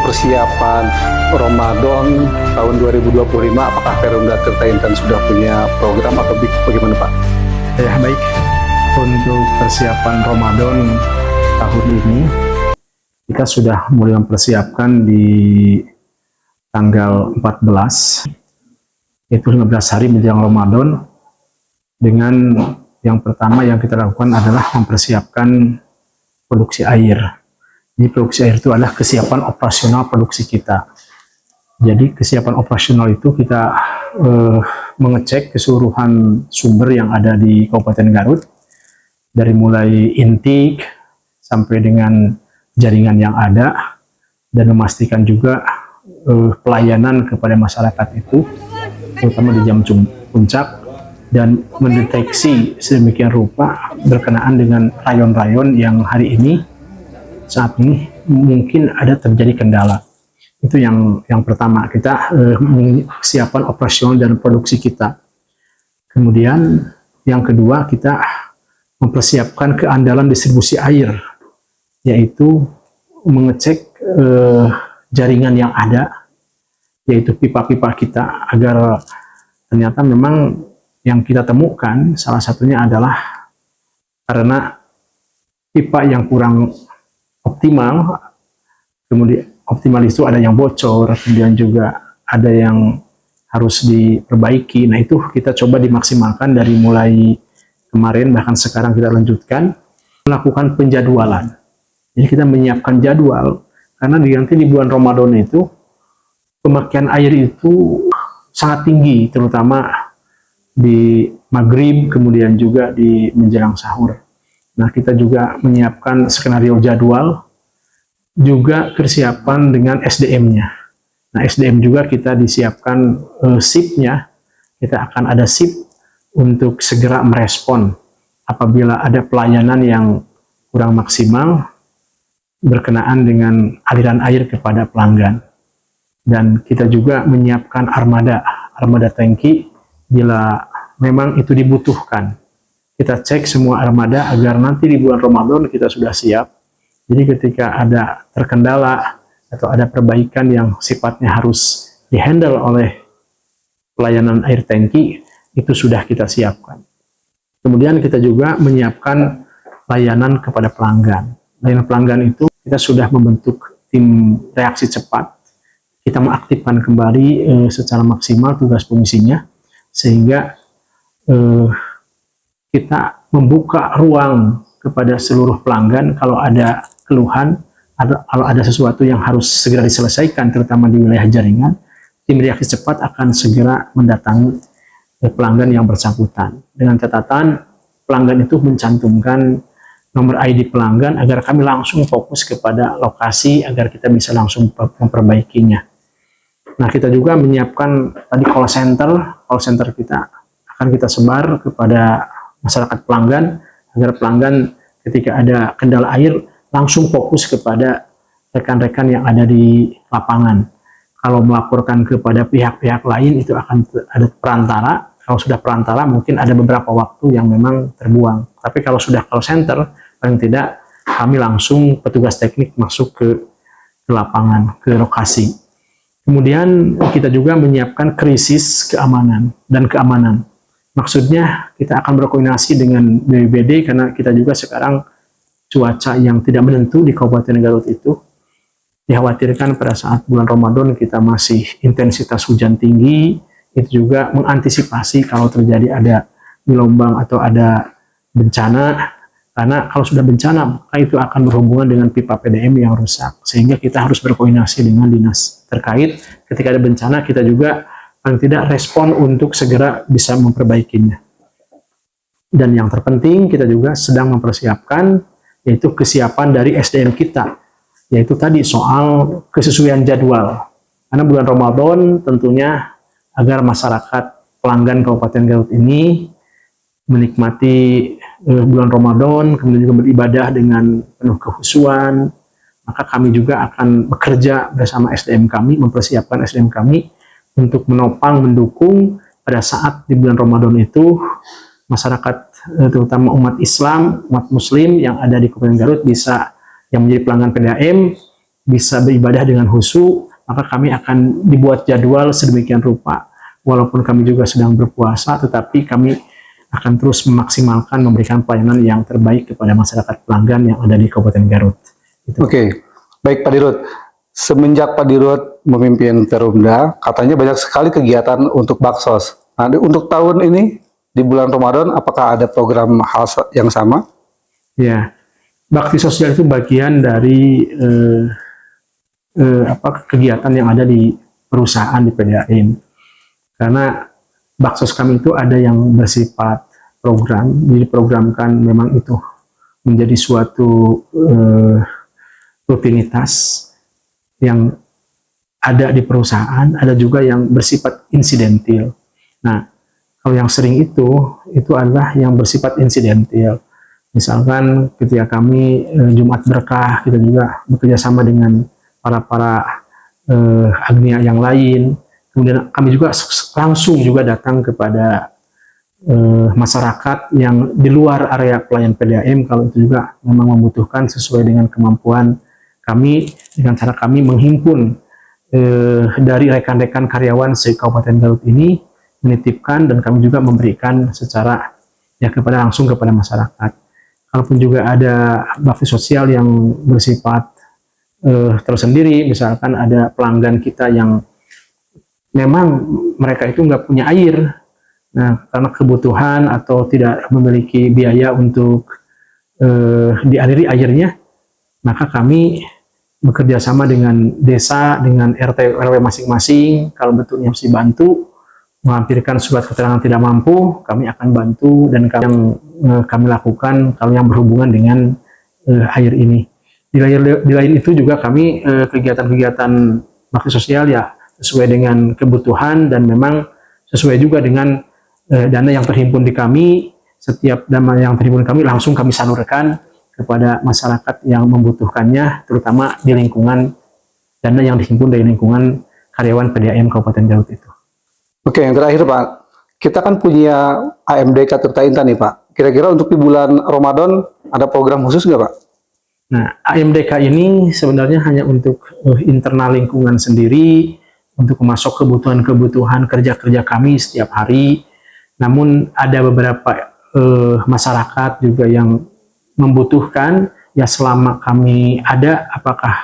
persiapan Ramadan tahun 2025, apakah Perumda Tirta Intan sudah punya program atau bagaimana Pak? Ya baik, untuk persiapan Ramadan tahun ini kita sudah mulai mempersiapkan di tanggal 14, yaitu 15 hari menjelang Ramadan. Dengan yang pertama yang kita lakukan adalah mempersiapkan produksi air. Jadi produksi air itu adalah kesiapan operasional produksi kita. Jadi kesiapan operasional itu kita mengecek keseluruhan sumber yang ada di Kabupaten Garut, dari mulai intake sampai dengan jaringan yang ada, dan memastikan juga pelayanan kepada masyarakat itu, terutama di jam puncak, dan mendeteksi sedemikian rupa berkenaan dengan rayon-rayon yang hari ini saat ini mungkin ada terjadi kendala. Itu yang pertama, kita kesiapan operasional dan produksi kita. Kemudian yang kedua, kita mempersiapkan keandalan distribusi air, yaitu mengecek jaringan yang ada, yaitu pipa-pipa kita, agar ternyata memang yang kita temukan salah satunya adalah karena pipa yang kurang optimal. Kemudian optimal itu ada yang bocor, kemudian juga ada yang harus diperbaiki. Nah, itu kita coba dimaksimalkan dari mulai kemarin, bahkan sekarang kita lanjutkan melakukan penjadwalan. Jadi kita menyiapkan jadwal, karena nanti di bulan Ramadan itu pemakaian air itu sangat tinggi, terutama di maghrib, kemudian juga di menjelang sahur. Nah, kita juga menyiapkan skenario jadwal, juga kesiapan dengan SDM-nya. Nah, SDM juga kita disiapkan shift-nya. Kita akan ada shift untuk segera merespon apabila ada pelayanan yang kurang maksimal berkenaan dengan aliran air kepada pelanggan. Dan kita juga menyiapkan armada tangki bila memang itu dibutuhkan. Kita cek semua armada agar nanti di bulan Ramadan kita sudah siap. Jadi ketika ada terkendala atau ada perbaikan yang sifatnya harus dihandle oleh pelayanan air tangki, itu sudah kita siapkan. Kemudian kita juga menyiapkan layanan kepada pelanggan. Layanan pelanggan itu kita sudah membentuk tim reaksi cepat. Kita mengaktifkan kembali secara maksimal tugas fungsinya, sehingga kita membuka ruang kepada seluruh pelanggan kalau ada keluhan, kalau ada sesuatu yang harus segera diselesaikan, terutama di wilayah jaringan. Tim reaksi cepat akan segera mendatangi pelanggan yang bersangkutan. Dengan catatan pelanggan itu mencantumkan nomor ID pelanggan agar kami langsung fokus kepada lokasi agar kita bisa langsung memperbaikinya. Nah, kita juga menyiapkan tadi call center kita akan kita sebar kepada masyarakat pelanggan, agar pelanggan ketika ada kendala air langsung fokus kepada rekan-rekan yang ada di lapangan. Kalau melaporkan kepada pihak-pihak lain itu akan ada perantara. Kalau sudah perantara mungkin ada beberapa waktu yang memang terbuang. Tapi kalau sudah call center, paling tidak kami langsung petugas teknik masuk ke lapangan, ke lokasi. Kemudian kita juga menyiapkan krisis keamanan dan keamanan. Maksudnya kita akan berkoordinasi dengan BPBD, karena kita juga sekarang cuaca yang tidak menentu di Kabupaten Garut itu. Dikhawatirkan pada saat bulan Ramadan kita masih intensitas hujan tinggi, itu juga mengantisipasi kalau terjadi ada gelombang atau ada bencana. Karena kalau sudah bencana, maka itu akan berhubungan dengan pipa PDM yang rusak. Sehingga kita harus berkoordinasi dengan dinas terkait. Ketika ada bencana, kita juga paling tidak respon untuk segera bisa memperbaikinya. Dan yang terpenting, kita juga sedang mempersiapkan, yaitu kesiapan dari SDM kita, yaitu tadi soal kesesuaian jadwal. Karena bulan Ramadan tentunya agar masyarakat pelanggan Kabupaten Garut ini menikmati bulan Ramadan, kemudian juga beribadah dengan penuh kekhusyuan, maka kami juga akan bekerja bersama SDM kami, mempersiapkan SDM kami untuk menopang, mendukung pada saat di bulan Ramadan itu masyarakat, terutama umat Islam, umat Muslim yang ada di Kabupaten Garut bisa, yang menjadi pelanggan PDAM, bisa beribadah dengan khusyuk, maka kami akan dibuat jadwal sedemikian rupa. Walaupun kami juga sedang berpuasa, tetapi kami akan terus memaksimalkan memberikan pelayanan yang terbaik kepada masyarakat pelanggan yang ada di Kabupaten Garut. Gitu. Oke, baik Pak Dirut. Semenjak Pak Dirut memimpin Perumda, katanya banyak sekali kegiatan untuk Baksos. Nah, untuk tahun ini di bulan Ramadan, apakah ada program hal yang sama? Ya, bakti sosial itu bagian dari kegiatan yang ada di perusahaan di PDAM. Karena baksos kami itu ada yang bersifat program, diprogramkan memang itu menjadi suatu rutinitas yang ada di perusahaan, ada juga yang bersifat insidentil. Nah, kalau yang sering itu adalah yang bersifat insidentil. Misalkan ketika kami Jumat Berkah, kita juga bekerja sama dengan para agnia yang lain. Kemudian kami juga langsung juga datang kepada masyarakat yang di luar area pelayan PDAM kalau itu juga memang membutuhkan sesuai dengan kemampuan kami, dengan cara kami menghimpun dari rekan-rekan karyawan se-Kabupaten Garut ini, menitipkan dan kami juga memberikan secara langsung kepada masyarakat. Kalaupun juga ada bakti sosial yang bersifat tersendiri, misalkan ada pelanggan kita yang memang mereka itu nggak punya air, nah karena kebutuhan atau tidak memiliki biaya untuk dialiri airnya, maka kami bekerja sama dengan desa, dengan RT RW masing-masing. Kalau bentuknya mesti bantu, melampirkan surat keterangan tidak mampu, kami akan bantu, dan yang kami lakukan kalau yang berhubungan dengan air ini. Di lain itu juga kami kegiatan-kegiatan bakti sosial ya sesuai dengan kebutuhan dan memang sesuai juga dengan dana yang terhimpun di kami. Setiap dana yang terhimpun kami langsung kami salurkan kepada masyarakat yang membutuhkannya, terutama di lingkungan dana yang dihimpun dari lingkungan karyawan PDAM Kabupaten Garut itu. Oke, yang terakhir Pak, kita kan punya AMDK Tirta Intan nih Pak. Kira-kira untuk di bulan Ramadan ada program khusus nggak Pak? Nah, AMDK ini sebenarnya hanya untuk internal lingkungan sendiri, untuk memasok kebutuhan-kebutuhan kerja-kerja kami setiap hari. Namun ada beberapa masyarakat juga yang membutuhkan ya selama kami ada, apakah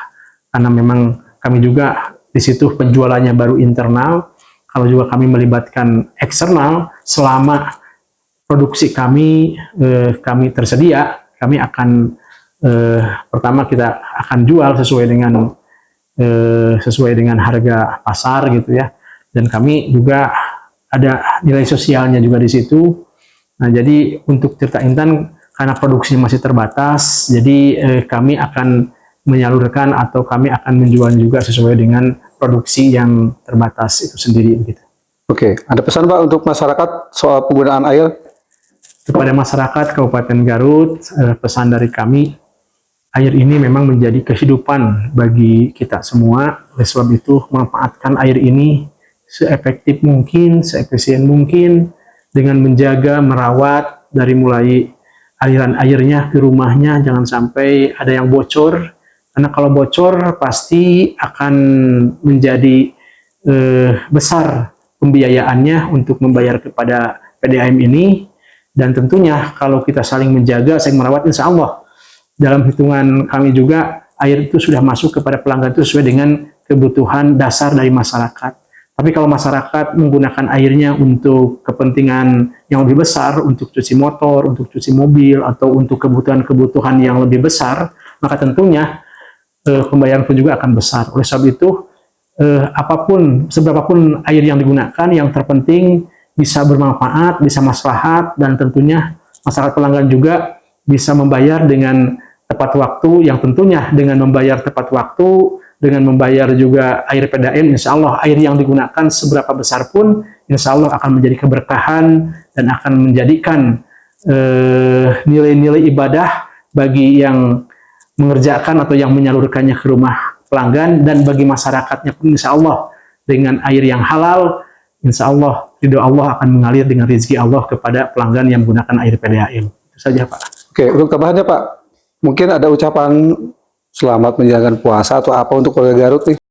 karena memang kami juga di situ penjualannya baru internal, kalau juga kami melibatkan eksternal, selama produksi kami tersedia, kami akan pertama kita akan jual sesuai dengan harga pasar gitu ya, dan kami juga ada nilai sosialnya juga di situ. Nah, jadi untuk Tirta Intan karena produksinya masih terbatas, jadi kami akan menyalurkan atau kami akan menjual juga sesuai dengan produksi yang terbatas itu sendiri begitu. Oke, ada pesan Pak untuk masyarakat soal penggunaan air? Kepada masyarakat Kabupaten Garut, pesan dari kami, air ini memang menjadi kehidupan bagi kita semua. Oleh sebab itu, manfaatkan air ini seefektif mungkin, seefisien mungkin, dengan menjaga, merawat dari mulai aliran airnya ke rumahnya, jangan sampai ada yang bocor, karena kalau bocor pasti akan menjadi besar pembiayaannya untuk membayar kepada PDAM ini. Dan tentunya kalau kita saling menjaga, saling merawat, insya Allah dalam hitungan kami juga air itu sudah masuk kepada pelanggan itu sesuai dengan kebutuhan dasar dari masyarakat. Tapi kalau masyarakat menggunakan airnya untuk kepentingan yang lebih besar, untuk cuci motor, untuk cuci mobil, atau untuk kebutuhan-kebutuhan yang lebih besar, maka tentunya pembayaran pun juga akan besar. Oleh sebab itu, seberapapun air yang digunakan, yang terpenting bisa bermanfaat, bisa maslahat, dan tentunya masyarakat pelanggan juga bisa membayar dengan tepat waktu, yang tentunya dengan membayar tepat waktu, dengan membayar juga air PDAM, insya Allah air yang digunakan seberapa besar pun, insya Allah akan menjadi keberkahan dan akan menjadikan nilai-nilai ibadah bagi yang mengerjakan atau yang menyalurkannya ke rumah pelanggan, dan bagi masyarakatnya pun insya Allah dengan air yang halal, insya Allah ridho Allah akan mengalir dengan rezeki Allah kepada pelanggan yang menggunakan air PDAM. Itu saja Pak. Oke, untuk tambahannya Pak, mungkin ada ucapan selamat menjalankan puasa atau apa untuk keluarga Garut nih?